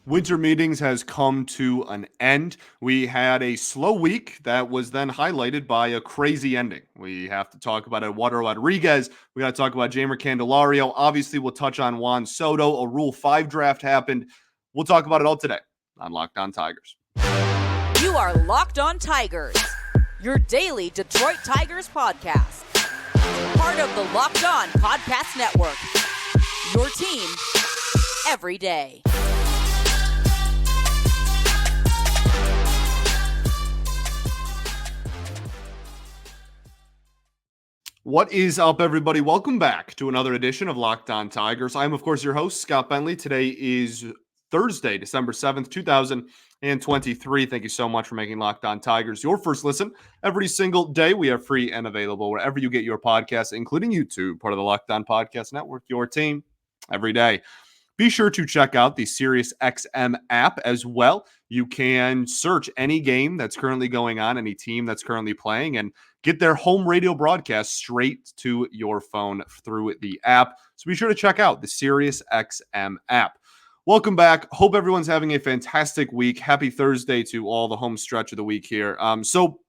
Winter meetings has come to an end. We had a slow week that was then highlighted by a crazy ending. We have to talk about Eduardo Rodriguez. We got to talk about Jeimer Candelario. Obviously, we'll touch on Juan Soto. A Rule 5 draft happened. We'll talk about it all today on Locked On Tigers. You are Locked On Tigers, your daily Detroit Tigers podcast. Part of the Locked On Podcast Network, your team every day. What is up, everybody? Welcome back to another edition of Locked On Tigers. I'm, of course, your host, Scott Bentley. Today is Thursday, December 7th, 2023. Thank you so much for making Locked On Tigers your first listen every single day. We are free and available wherever you get your podcasts, including YouTube, part of the Locked On Podcast Network, your team every day. Be sure to check out the SiriusXM app as well. You can search any game that's currently going on, any team that's currently playing, and get their home radio broadcast straight to your phone through the app. So be sure to check out the SiriusXM app. Welcome back. Hope everyone's having a fantastic week. Happy Thursday to all the home stretch of the week here. So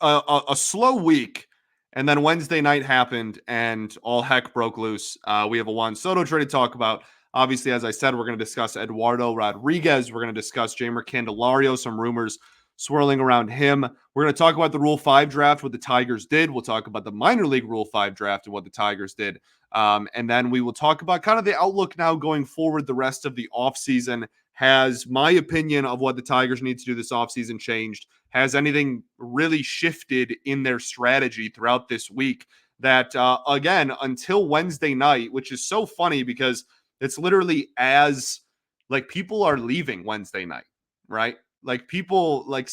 a slow week. And then Wednesday night happened and all heck broke loose. We have a Juan Soto trade to talk about. Obviously, as I said, we're going to discuss Eduardo Rodriguez. We're going to discuss Jeimer Candelario, some rumors swirling around him. We're going to talk about the Rule 5 draft, what the Tigers did. We'll talk about the minor league Rule 5 draft and what the Tigers did. And then we will talk about kind of the outlook now going forward the rest of the offseason. Has my opinion of what the Tigers need to do this offseason changed? Has anything really shifted in their strategy throughout this week? That, again, until Wednesday night, which is so funny because it's literally as, like, people are leaving Wednesday night, right? Like, people, like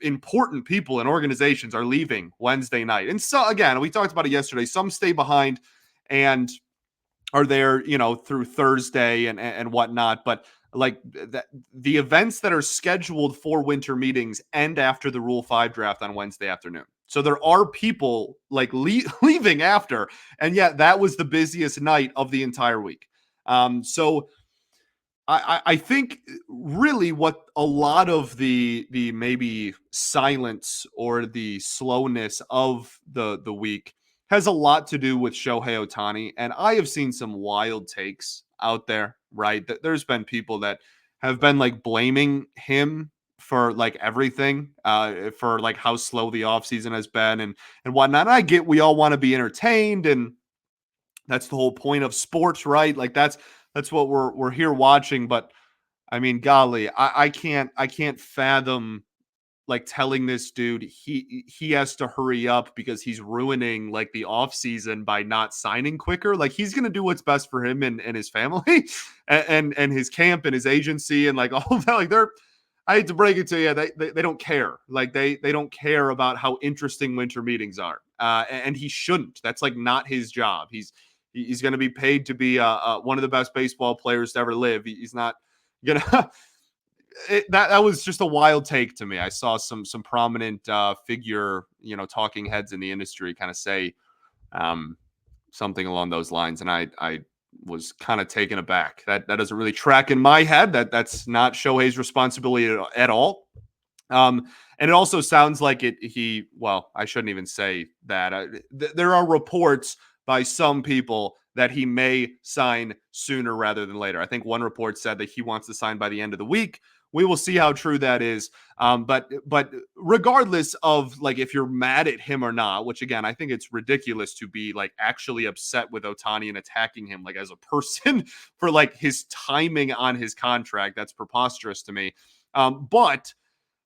important people and organizations are leaving Wednesday night. And so, again, we talked about it yesterday. Some stay behind and are there, through Thursday and whatnot. But like the events that are scheduled for winter meetings end after the Rule 5 draft on Wednesday afternoon. So there are people like leaving after, and yet that was the busiest night of the entire week. So I think really what a lot of the maybe silence or the slowness of the week has a lot to do with Shohei Ohtani. And I have seen some wild takes out there, right? There's been people that have been like blaming him for like everything, for like how slow the offseason has been and whatnot. And I get we all want to be entertained, and that's the whole point of sports, right? Like that's what we're here watching. But I mean, golly, I can't fathom like telling this dude he has to hurry up because he's ruining like the offseason by not signing quicker. Like he's gonna do what's best for him and his family and his camp and his agency and like all of that. Like I hate to break it to you, they don't care. Like they don't care about how interesting winter meetings are. And he shouldn't. That's like not his job. He's going to be paid to be one of the best baseball players to ever live. He's not gonna. That was just a wild take to me. I saw some prominent figure, talking heads in the industry kind of say something along those lines, and I was kind of taken aback. That doesn't really track in my head. That's not Shohei's responsibility at all. And it also sounds like I shouldn't even say that. There are reports by some people that he may sign sooner rather than later. I think one report said that he wants to sign by the end of the week. We will see how true that is. But regardless of like if you're mad at him or not, which again, I think it's ridiculous to be like actually upset with Ohtani and attacking him like as a person for like his timing on his contract. That's preposterous to me. But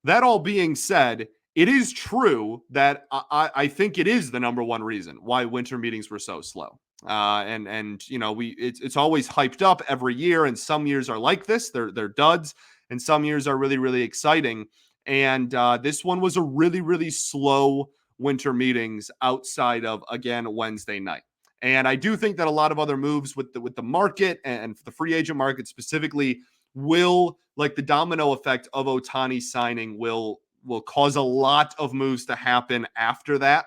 that all being said, it is true that I think it is the number one reason why winter meetings were so slow. It's always hyped up every year, and some years are like this. They're duds, and some years are really, really exciting. And this one was a really, really slow winter meetings outside of, again, Wednesday night. And I do think that a lot of other moves with the market and the free agent market specifically will, like the domino effect of Ohtani signing will cause a lot of moves to happen after that.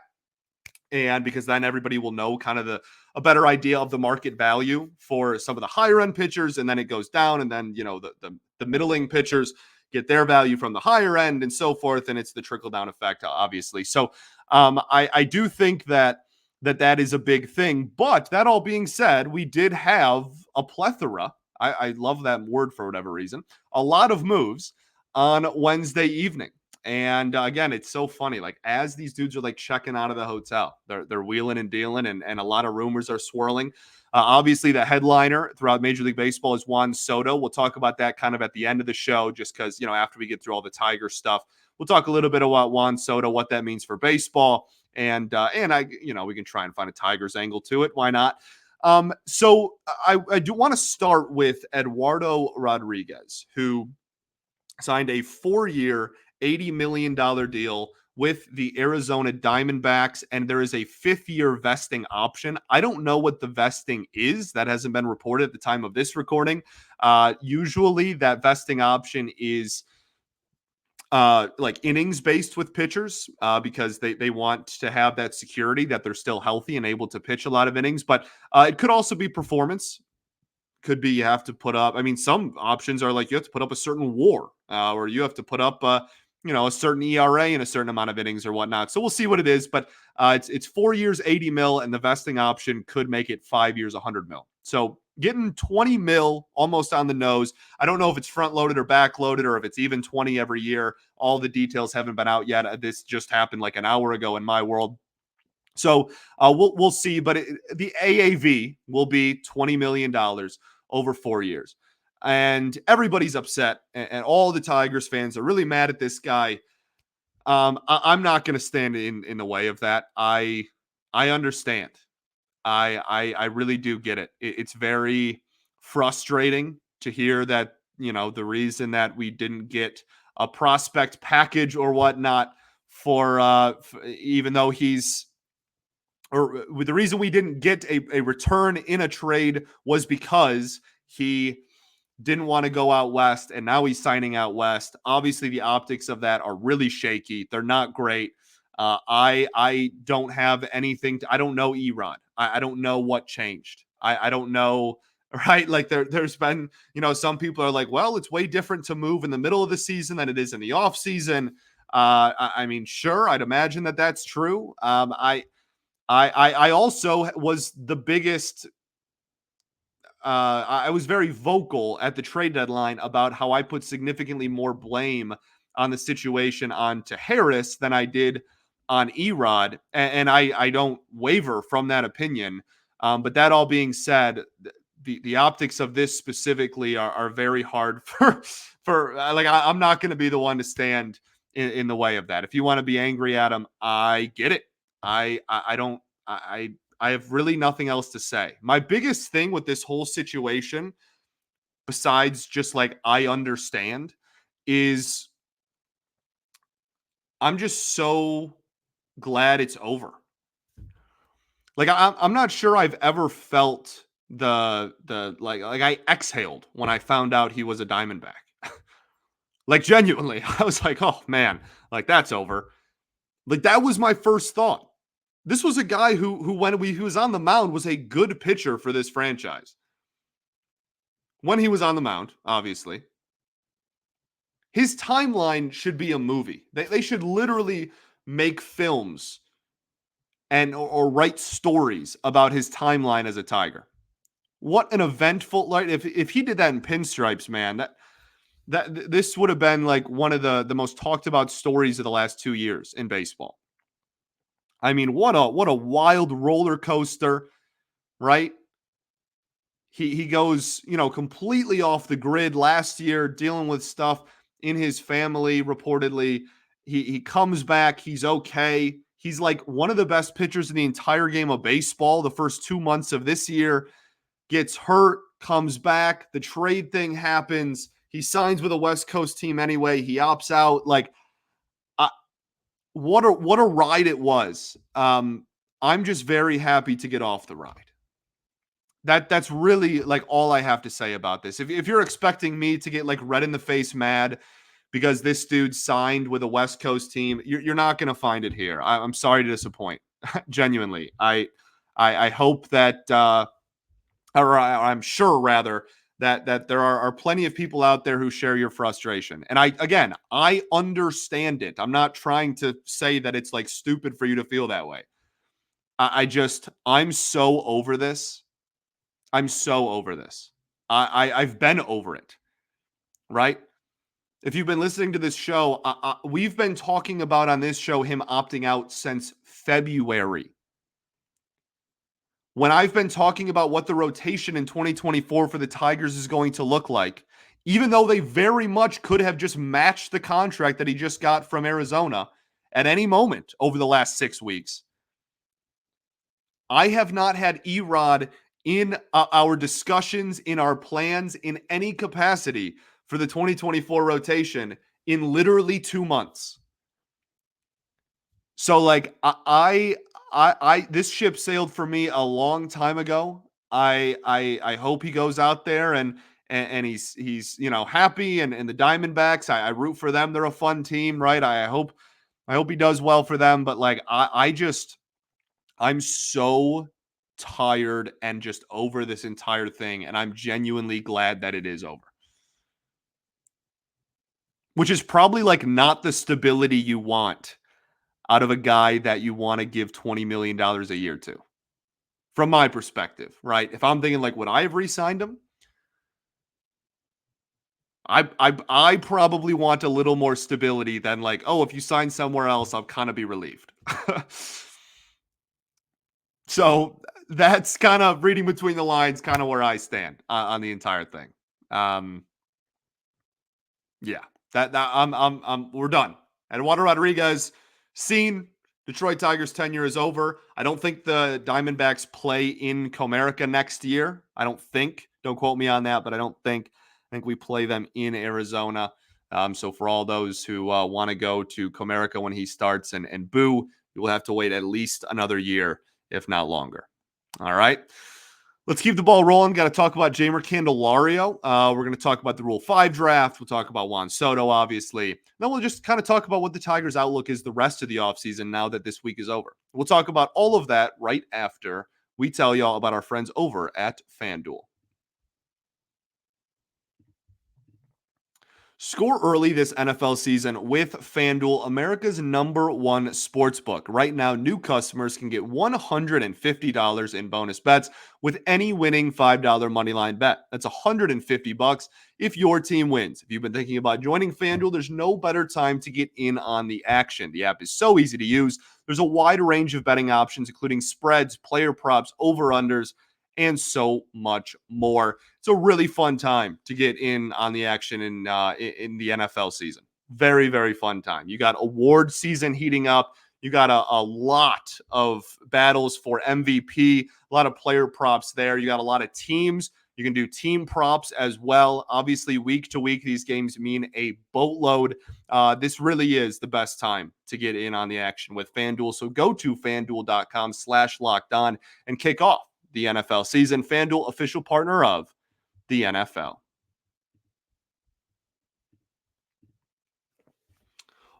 And because then everybody will know kind of a better idea of the market value for some of the higher end pitchers, and then it goes down, and then the middling pitchers get their value from the higher end and so forth, and it's the trickle down effect, obviously. So I do think that is a big thing. But that all being said, we did have a plethora. I love that word for whatever reason. A lot of moves on Wednesday evening. And again, it's so funny. Like as these dudes are like checking out of the hotel, they're wheeling and dealing, and a lot of rumors are swirling. Obviously, the headliner throughout Major League Baseball is Juan Soto. We'll talk about that kind of at the end of the show, just because after we get through all the Tiger stuff, we'll talk a little bit about Juan Soto, what that means for baseball, and we can try and find a Tigers angle to it. Why not? So I do want to start with Eduardo Rodriguez, who signed a 4-year, $80 million deal with the Arizona Diamondbacks, and there is a 5th-year vesting option. I don't know what the vesting is. That hasn't been reported at the time of this recording. Usually that vesting option is like innings based with pitchers because they want to have that security that they're still healthy and able to pitch a lot of innings. But it could also be performance. Could be you have to put up. I mean, some options are like you have to put up a certain WAR, or you have to put up a certain ERA in a certain amount of innings or whatnot. So we'll see what it is. But it's 4 years, 80 mil, and the vesting option could make it 5 years, 100 mil. So getting 20 mil almost on the nose. I don't know if it's front loaded or back loaded, or if it's even 20 every year. All the details haven't been out yet. This just happened like an hour ago in my world. So we'll see, but the AAV will be $20 million over 4 years. And everybody's upset, and all the Tigers fans are really mad at this guy. I'm not going to stand in the way of that. I understand. I really do get it. It's very frustrating to hear that, the reason that we didn't get a prospect package or whatnot for even though the reason we didn't get a return in a trade was because he didn't want to go out west, and now he's signing out west. Obviously, the optics of that are really shaky. They're not great. I don't have anything. I don't know Erod. I don't know what changed. I don't know. Right? Like there's been, some people are like, well, it's way different to move in the middle of the season than it is in the off season. I mean, sure, I'd imagine that that's true. I also was the biggest. I was very vocal at the trade deadline about how I put significantly more blame on the situation onto Harris than I did on Erod, and I don't waver from that opinion. But that all being said, the optics of this specifically are very hard for I'm not going to be the one to stand in the way of that. If you want to be angry at him, I get it. I have really nothing else to say. My biggest thing with this whole situation, besides just like I understand, is I'm just so glad it's over. Like I'm not sure I've ever felt the like I exhaled when I found out he was a Diamondback. Like genuinely, I was like, oh man, like that's over. Like that was my first thought. This was a guy who when he was on the mound was a good pitcher for this franchise. When he was on the mound, obviously. His timeline should be a movie. They should literally make films and or write stories about his timeline as a Tiger. What an eventful, like if he did that in pinstripes, man, that this would have been like one of the most talked about stories of the last 2 years in baseball. I mean, what a wild roller coaster, right? He goes, completely off the grid last year, dealing with stuff in his family, reportedly. He comes back, he's okay. He's like one of the best pitchers in the entire game of baseball the first 2 months of this year. Gets hurt, comes back, the trade thing happens. He signs with a West Coast team anyway. He opts out. Like, what a ride it was. I'm just very happy to get off the ride. That's really like all I have to say about this. If you're expecting me to get like red in the face mad because this dude signed with a West Coast team, you're not going to find it here. I'm sorry to disappoint. Genuinely, I I hope that, or I'm sure rather, that there are plenty of people out there who share your frustration. And I understand it. I'm not trying to say that it's like stupid for you to feel that way. I'm so over this. I'm so over this. I've been over it, right? If you've been listening to this show, we've been talking about on this show him opting out since February. When I've been talking about what the rotation in 2024 for the Tigers is going to look like, even though they very much could have just matched the contract that he just got from Arizona at any moment over the last 6 weeks, I have not had Erod in our discussions, in our plans, in any capacity for the 2024 rotation in literally 2 months. So like I this ship sailed for me a long time ago. I hope he goes out there and he's happy and the Diamondbacks. I root for them. They're a fun team, right? I hope he does well for them. But like I'm so tired and just over this entire thing, and I'm genuinely glad that it is over. Which is probably like not the stability you want out of a guy that you want to give $20 million a year to. From my perspective, right? If I'm thinking like, would I have re-signed him? I probably want a little more stability than like, oh, if you sign somewhere else, I'll kind of be relieved. So that's kind of reading between the lines, kind of where I stand on the entire thing. Yeah, that we're done. Eduardo Rodriguez, seen. Detroit Tigers' tenure is over. I don't think the Diamondbacks play in Comerica next year. I don't think. Don't quote me on that, but I don't think. I think we play them in Arizona. So for all those who want to go to Comerica when he starts and boo, you will have to wait at least another year, if not longer. All right. Let's keep the ball rolling. Got to talk about Jeimer Candelario. We're going to talk about the Rule 5 draft. We'll talk about Juan Soto, obviously. Then we'll just kind of talk about what the Tigers' outlook is the rest of the offseason now that this week is over. We'll talk about all of that right after we tell y'all about our friends over at FanDuel. Score early this NFL season with FanDuel, America's #1 sportsbook. Right now, new customers can get $150 in bonus bets with any winning $5 moneyline bet. That's $150 if your team wins. If you've been thinking about joining FanDuel, there's no better time to get in on the action. The app is so easy to use. There's a wide range of betting options, including spreads, player props, over-unders, and so much more. It's a really fun time to get in on the action in the NFL season. Very, very fun time. You got award season heating up. You got a lot of battles for MVP, a lot of player props there. You got a lot of teams. You can do team props as well. Obviously, week to week, these games mean a boatload. This really is the best time to get in on the action with FanDuel. So go to FanDuel.com/lockedon and kick off the NFL season. FanDuel, official partner of the NFL.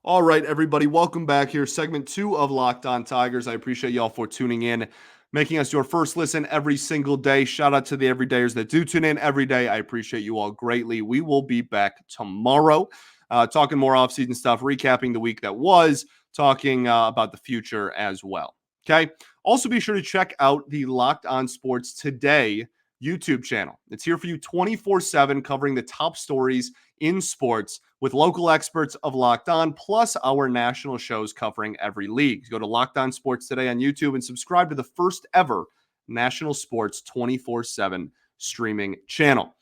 All right, everybody, welcome back here. Segment 2 of Locked On Tigers. I appreciate y'all for tuning in, making us your first listen every single day. Shout out to the everydayers that do tune in every day. I appreciate you all greatly. We will be back tomorrow talking more offseason stuff, recapping the week that was, talking about the future as well. Okay. Also, be sure to check out the Locked On Sports Today YouTube channel. It's here for you 24/7, covering the top stories in sports with local experts of Locked On, plus our national shows covering every league. Go to Locked On Sports Today on YouTube and subscribe to the first ever national sports 24/7 streaming channel.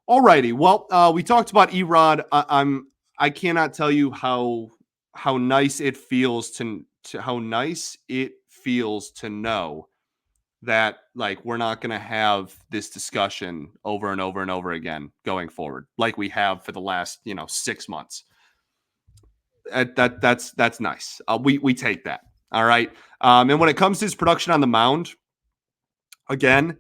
All righty. Well, we talked about Erod. I cannot tell you how nice it feels to know that like we're not going to have this discussion over and over and over again going forward like we have for the last 6 months. That's nice. We take that. All right. And when it comes to his production on the mound, again,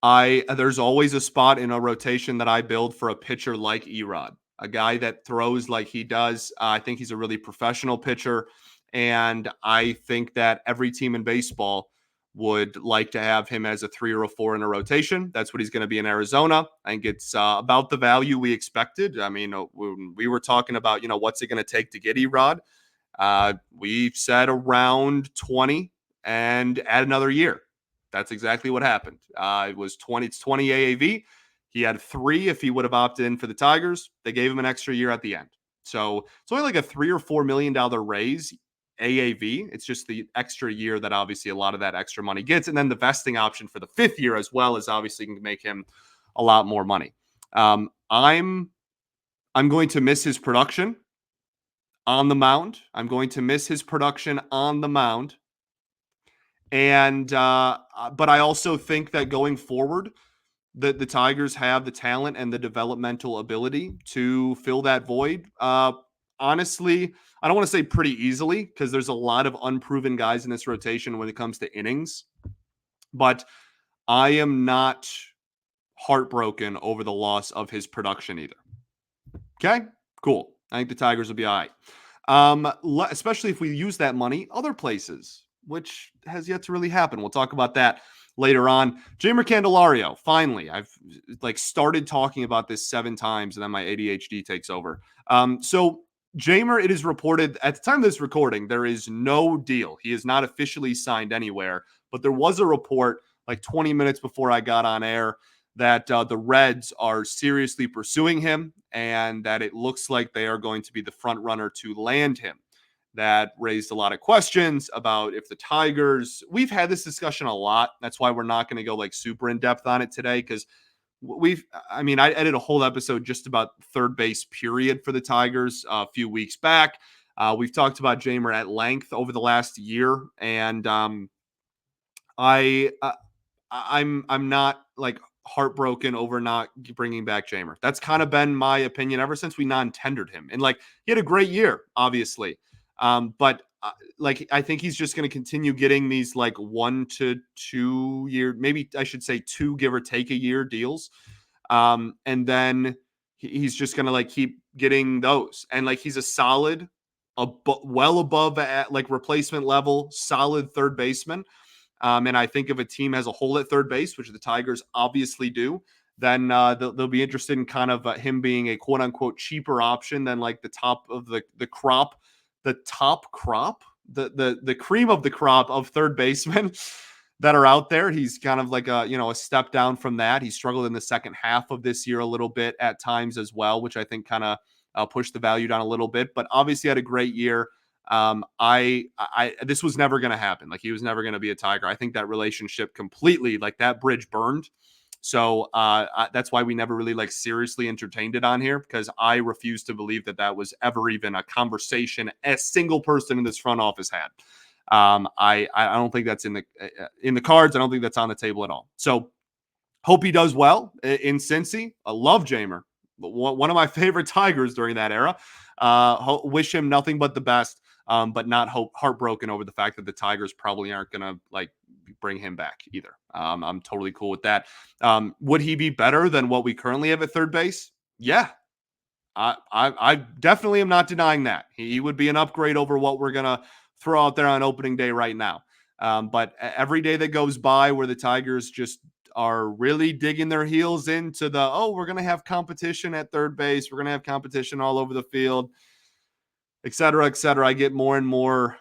there's always a spot in a rotation that I build for a pitcher like Erod, a guy that throws like he does. I think he's a really professional pitcher, and I think that every team in baseball would like to have him as a 3 or a 4 in a rotation. That's what he's going to be in Arizona. I think it's about the value we expected. I mean, when we were talking about, what's it going to take to get Erod? We said around 20 and add another year. That's exactly what happened. It was 20. It's 20 AAV. He had 3 if he would have opted in for the Tigers. They gave him an extra year at the end. So it's only like a $3 or $4 million raise AAV. It's just the extra year that obviously a lot of that extra money gets. And then the vesting option for the 5th year as well is obviously going to make him a lot more money. I'm going to miss his production on the mound. I'm going to miss his production on the mound. And but I also think that going forward, the Tigers have the talent and the developmental ability to fill that void. Honestly, I don't want to say pretty easily because there's a lot of unproven guys in this rotation when it comes to innings. But I am not heartbroken over the loss of his production either. Okay, cool. I think the Tigers will be all right. Especially if we use that money other places, which has yet to really happen. We'll talk about that later on. Jeimer Candelario, finally. I've started talking about this 7 times and then my ADHD takes over. So Jeimer, it is reported at the time of this recording, there is no deal. He is not officially signed anywhere, but there was a report like 20 minutes before I got on air that the Reds are seriously pursuing him and that it looks like they are going to be the front runner to land him. That raised a lot of questions about if the Tigers, we've had this discussion a lot. That's why we're not going to go super in depth on it today because I edited a whole episode just about third base period for the Tigers a few weeks back. We've talked about Jeimer at length over the last year, and I'm not heartbroken over not bringing back Jeimer. That's kind of been my opinion ever since we non-tendered him, and he had a great year, obviously. But I think he's just going to continue getting these 1 to 2 year, maybe I should say 2 give or take a year deals. And then he's just going to keep getting those. And he's a solid, well above at replacement level, solid third baseman. And I think if a team has a hole at third base, which the Tigers obviously do, then they'll be interested in kind of him being a quote unquote cheaper option than the top of the crop. The top crop, the cream of the crop of third basemen that are out there. He's kind of a step down from that. He struggled in the second half of this year a little bit at times as well, which I think kind of pushed the value down a little bit, but obviously had a great year. This was never going to happen. He was never going to be a Tiger. I think that relationship completely, that bridge burned. So that's why we never really seriously entertained it on here, because I refuse to believe that was ever even a conversation a single person in this front office had. I don't think that's in the cards. I don't think that's on the table at all. So hope he does well in Cincy. I love Jeimer, one of my favorite Tigers during that era. Wish him nothing but the best, but not heartbroken over the fact that the Tigers probably aren't going to bring him back either. I'm totally cool with that. Would he be better than what we currently have at third base? Yeah. I definitely am not denying that. He would be an upgrade over what we're going to throw out there on opening day right now. But every day that goes by where the Tigers just are really digging their heels into we're going to have competition at third base, we're going to have competition all over the field, et cetera, I get more and more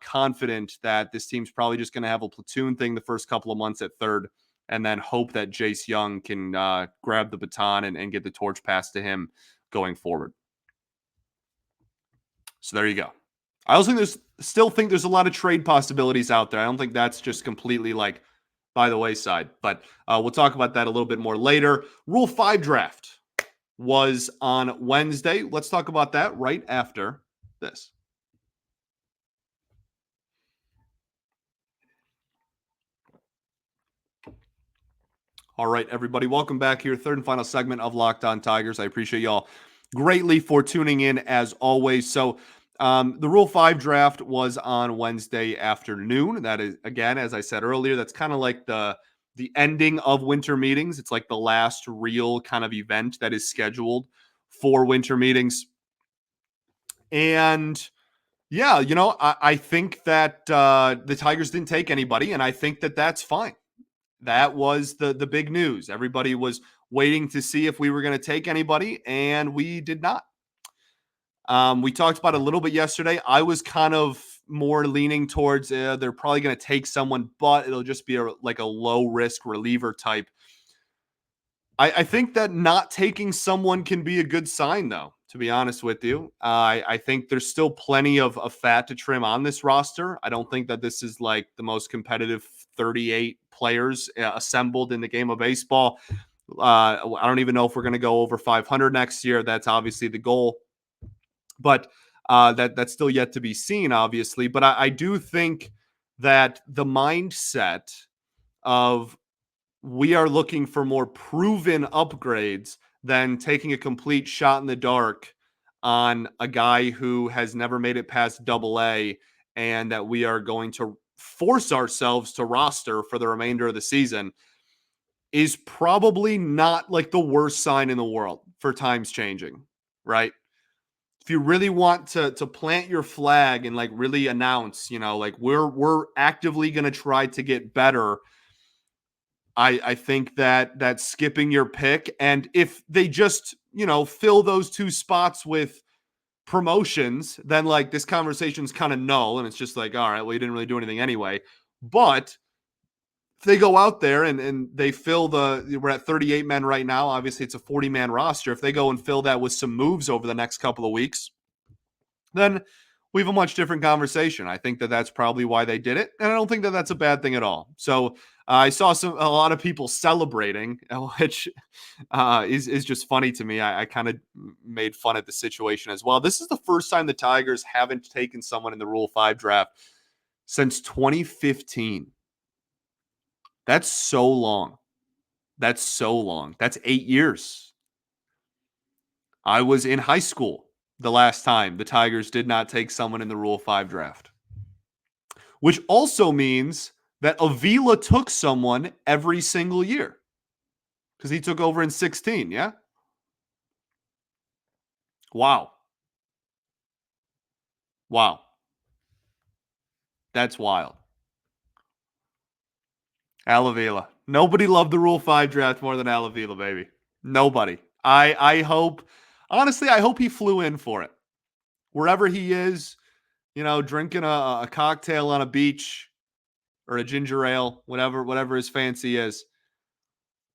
confident that this team's probably just going to have a platoon thing the first couple of months at third, and then hope that Jace Young can grab the baton and get the torch passed to him going forward. So there you go. I also still think there's a lot of trade possibilities out there. I don't think that's just completely by the wayside, but we'll talk about that a little bit more later. Rule 5 draft was on Wednesday. Let's talk about that right after this. All right, everybody, welcome back here. Third and final segment of Locked On Tigers. I appreciate y'all greatly for tuning in as always. So the Rule 5 draft was on Wednesday afternoon. That is, again, as I said earlier, that's kind of the ending of winter meetings. It's the last real kind of event that is scheduled for winter meetings. And Yeah, I think that the Tigers didn't take anybody, and I think that that's fine. That was the big news. Everybody was waiting to see if we were going to take anybody, and we did not. We talked about it a little bit yesterday. I was kind of more leaning towards they're probably going to take someone, but it'll just be like a low risk reliever type. I think that not taking someone can be a good sign, though, to be honest with you. I think there's still plenty of fat to trim on this roster. I don't think that this is like the most competitive 38 players assembled in the game of baseball. I don't even know if we're going to go over 500 next year. That's obviously the goal, but that's still yet to be seen, obviously. But I do think that the mindset of we are looking for more proven upgrades than taking a complete shot in the dark on a guy who has never made it past double A, and that we are going to force ourselves to roster for the remainder of the season is probably not like the worst sign in the world for times changing, right? If you really want to plant your flag and like really announce, like we're actively going to try to get better, I think that skipping your pick, and if they just fill those two spots with promotions, then like this conversation's kind of null, and it's just like, all right, well, you didn't really do anything anyway. But if they go out there and they fill we're at 38 men right now. Obviously, it's a 40-man roster. If they go and fill that with some moves over the next couple of weeks, then we have a much different conversation. I think that that's probably why they did it, and I don't think that that's a bad thing at all. So I saw a lot of people celebrating, which is just funny to me. I kind of made fun at the situation as well. This is the first time the Tigers haven't taken someone in the Rule 5 draft since 2015. That's so long. That's so long. That's 8 years. I was in high school the last time the Tigers did not take someone in the Rule 5 draft, which also means that Avila took someone every single year because he took over in 16. Yeah. Wow. Wow. That's wild. Al Avila. Nobody loved the Rule 5 draft more than Al Avila, baby. Nobody. I hope, honestly, I hope he flew in for it. Wherever he is, drinking a cocktail on a beach or a ginger ale, whatever his fancy is,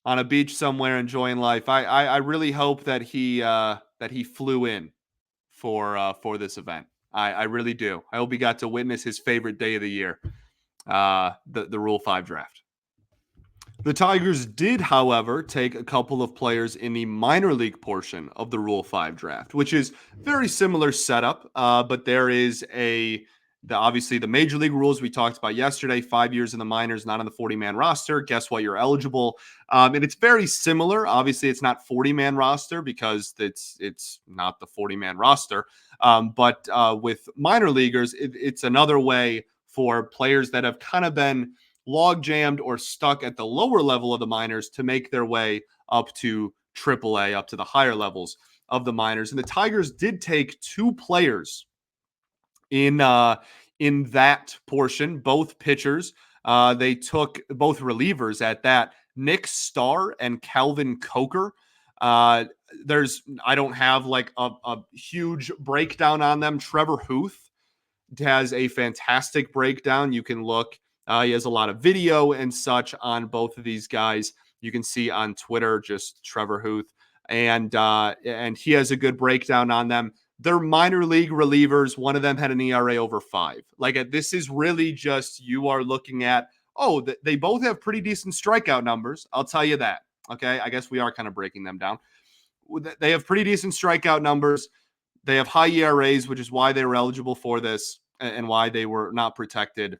on a beach somewhere enjoying life. I really hope that he flew in for this event. I really do. I hope he got to witness his favorite day of the year, the Rule 5 draft. The Tigers did, however, take a couple of players in the minor league portion of the Rule 5 draft, which is very similar setup, but there is obviously the major league rules we talked about yesterday, 5 years in the minors, not on the 40-man roster. Guess what? You're eligible. And it's very similar. Obviously, it's not 40-man roster because it's not the 40-man roster. But with minor leaguers, it's another way for players that have kind of been log jammed or stuck at the lower level of the minors to make their way up to AAA, up to the higher levels of the minors. And the Tigers did take two players in that portion, both pitchers. They took both relievers at that, Nick Starr and Calvin Coker. I don't have like a huge breakdown on them. Trevor Huth has a fantastic breakdown. You can look. He has a lot of video and such on both of these guys. You can see on Twitter, just Trevor Huth, and he has a good breakdown on them. They're minor league relievers. One of them had an ERA over 5. Like this is really just you are looking at. Oh, they both have pretty decent strikeout numbers. I'll tell you that. Okay, I guess we are kind of breaking them down. They have pretty decent strikeout numbers. They have high ERAs, which is why they were eligible for this and why they were not protected.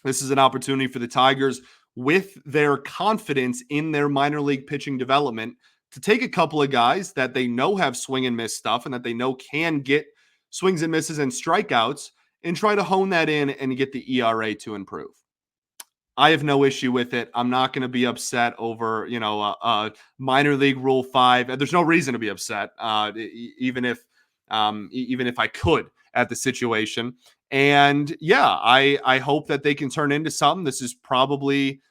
This is an opportunity for the Tigers, with their confidence in their minor league pitching development, to take a couple of guys that they know have swing and miss stuff and that they know can get swings and misses and strikeouts, and try to hone that in and get the ERA to improve. I have no issue with it. I'm not going to be upset over, minor league Rule 5. There's no reason to be upset, even if I could. at the situation. And yeah, I hope that they can turn into something. This is probably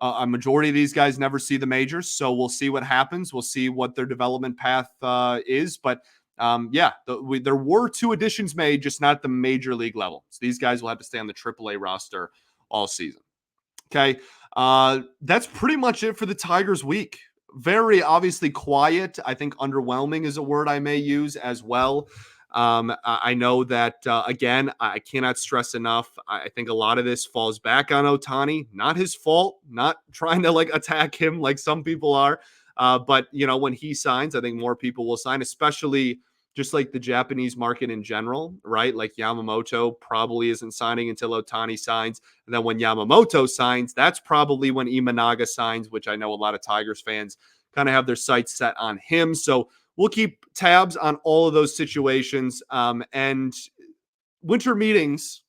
a majority of these guys never see the majors, so we'll see what happens. We'll see what their development path is. But yeah, there were 2 additions made, just not at the major league level. So these guys will have to stay on the AAA roster all season. Okay. That's pretty much it for the Tigers week. Very obviously quiet. I think underwhelming is a word I may use as well. I know that, again, I cannot stress enough. I think a lot of this falls back on Ohtani. Not his fault. Not trying to like attack him like some people are. But, you know, when he signs, I think more people will sign, especially just like the Japanese market in general, right? Like Yamamoto probably isn't signing until Ohtani signs. And then when Yamamoto signs, that's probably when Imanaga signs, which I know a lot of Tigers fans kind of have their sights set on him. So we'll keep tabs on all of those situations. And winter meetings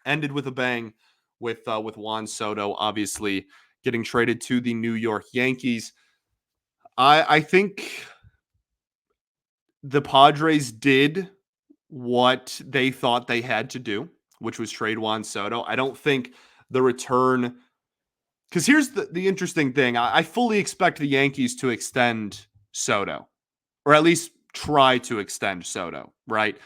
ended with a bang with Juan Soto, obviously getting traded to the New York Yankees. I think the Padres did what they thought they had to do, which was trade Juan Soto. I don't think the return, because here's the interesting thing. I fully expect the Yankees to extend Soto, or at least try to extend Soto, right?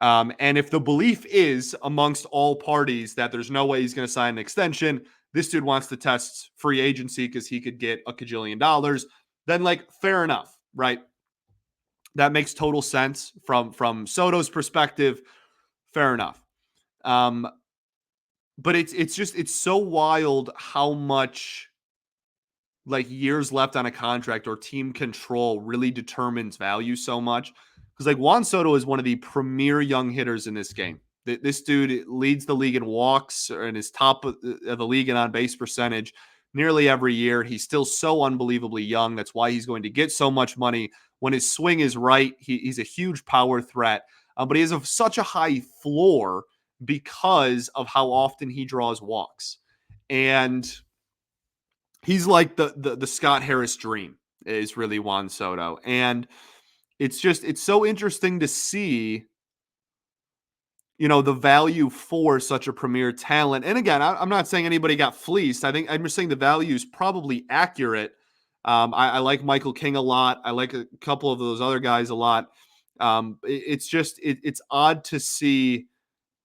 And if the belief is amongst all parties that there's no way he's going to sign an extension, this dude wants to test free agency because he could get $1 kajillion, then like fair enough, right? That makes total sense from Soto's perspective. Fair enough. But it's so wild how much like years left on a contract or team control really determines value so much. Because like Juan Soto is one of the premier young hitters in this game. This dude leads the league in walks and is top of the league in on base percentage nearly every year. He's still so unbelievably young. That's why he's going to get so much money. When his swing is right, he's a huge power threat. But he has such a high floor because of how often he draws walks. And he's like the Scott Harris dream is really Juan Soto. And it's so interesting to see, you know, the value for such a premier talent. And again, I'm not saying anybody got fleeced. I'm just saying the value is probably accurate. I like Michael King a lot. I like a couple of those other guys a lot. It's odd to see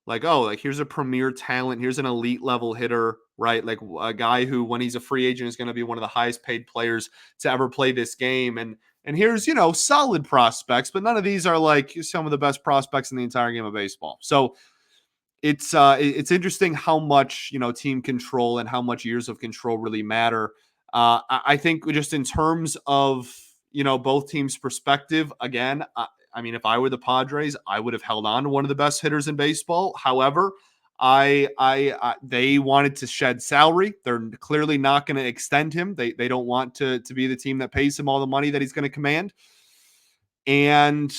like, oh, like here's a premier talent. Here's an elite level hitter, right? Like a guy who, when he's a free agent, is going to be one of the highest paid players to ever play this game. And here's, you know, solid prospects, but none of these are like some of the best prospects in the entire game of baseball. So it's interesting how much, you know, team control and how much years of control really matter. I think just in terms of, you know, both teams' perspective, again, I mean, if I were the Padres, I would have held on to one of the best hitters in baseball. However, they wanted to shed salary. They're clearly not going to extend him. They don't want to be the team that pays him all the money that he's going to command. And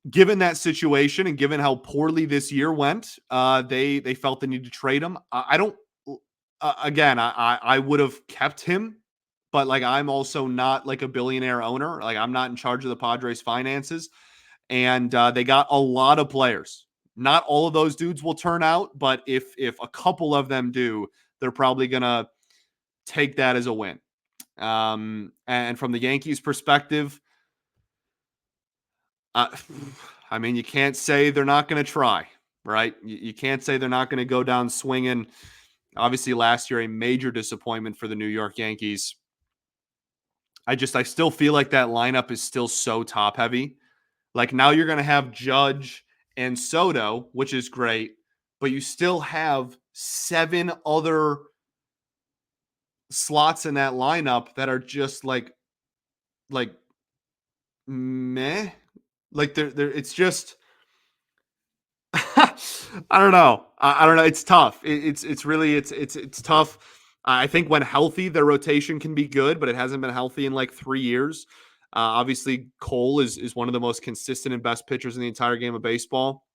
given that situation and given how poorly this year went, they felt the need to trade him. I don't. Again, I would have kept him, but like I'm also not like a billionaire owner. Like I'm not in charge of the Padres' finances, and they got a lot of players. Not all of those dudes will turn out, but if a couple of them do, they're probably gonna take that as a win. And from the Yankees' perspective, I mean, you can't say they're not going to try, right? You can't say they're not going to go down swinging. Obviously, last year, a major disappointment for the New York Yankees. I still feel like that lineup is still so top heavy. Like now you're going to have Judge and Soto, which is great, but you still have 7 other slots in that lineup that are just like meh. Like they're it's just I don't know. I don't know. It's tough. It's really it's tough. I think when healthy, their rotation can be good, but it hasn't been healthy in like 3 years. Obviously, Cole is one of the most consistent and best pitchers in the entire game of baseball.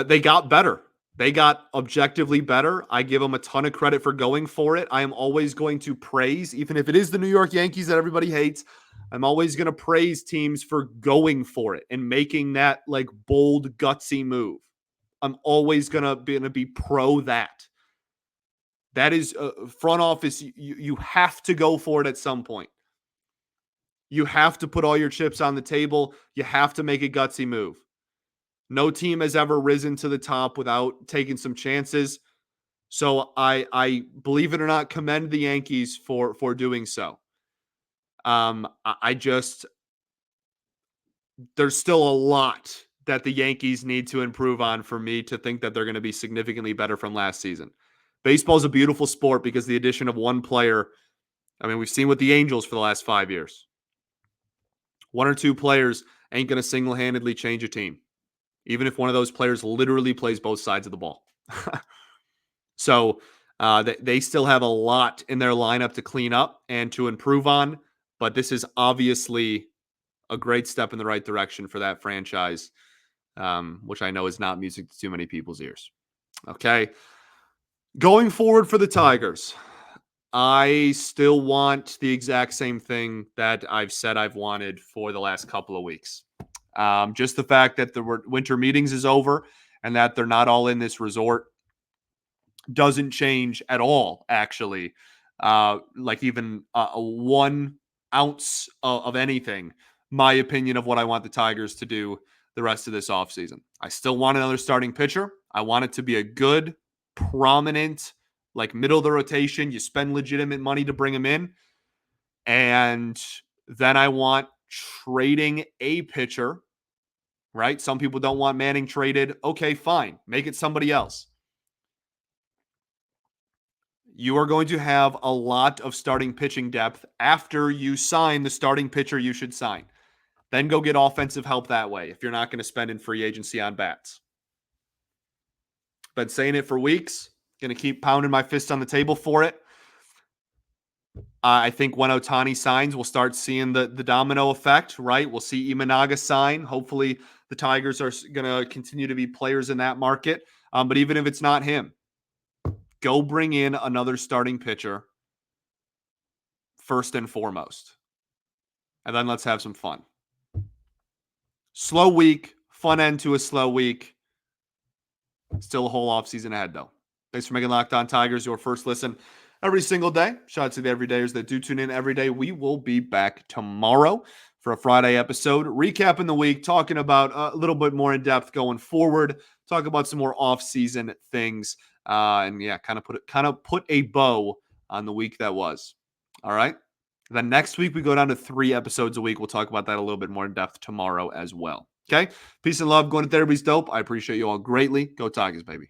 They got better. They got objectively better. I give them a ton of credit for going for it. I am always going to praise, even if it is the New York Yankees that everybody hates, I'm always going to praise teams for going for it and making that like bold, gutsy move. I'm always going to be pro that. That is front office. You have to go for it at some point. You have to put all your chips on the table. You have to make a gutsy move. No team has ever risen to the top without taking some chances. So I believe it or not, commend the Yankees for doing so. I just, there's still a lot that the Yankees need to improve on for me to think that they're going to be significantly better from last season. Baseball is a beautiful sport because the addition of one player, I mean, we've seen with the Angels for the last 5 years. One or two players ain't going to single-handedly change a team, even if one of those players literally plays both sides of the ball. So they still have a lot in their lineup to clean up and to improve on, but this is obviously a great step in the right direction for that franchise, which I know is not music to too many people's ears. Okay. Going forward for the Tigers, I still want the exact same thing that I've said I've wanted for the last couple of weeks. Just the fact that the winter meetings is over and that they're not all in this resort doesn't change at all, actually. Like even 1 ounce of anything, my opinion of what I want the Tigers to do the rest of this offseason. I still want another starting pitcher. I want it to be a good, prominent, like middle of the rotation. You spend legitimate money to bring him in. And then I want trading a pitcher, right? Some people don't want Manning traded. Okay, fine. Make it somebody else. You are going to have a lot of starting pitching depth after you sign the starting pitcher you should sign. Then go get offensive help that way if you're not going to spend in free agency on bats. Been saying it for weeks. Going to keep pounding my fist on the table for it. I think when Ohtani signs, we'll start seeing the domino effect, right? We'll see Imanaga sign. Hopefully the Tigers are going to continue to be players in that market. But even if it's not him, go bring in another starting pitcher first and foremost. And then let's have some fun. Slow week, fun end to a slow week. Still a whole offseason ahead, though. Thanks for making Locked On Tigers your first listen every single day. Shout out to the everydayers that do tune in every day. We will be back tomorrow for a Friday episode, recapping the week, talking about a little bit more in depth going forward, talk about some more off-season things, and yeah, kind of put a bow on the week that was. All right. Then next week we go down to 3 episodes a week. We'll talk about that a little bit more in depth tomorrow as well. Okay. Peace and love. Going to therapy's dope. I appreciate you all greatly. Go Tigers, baby.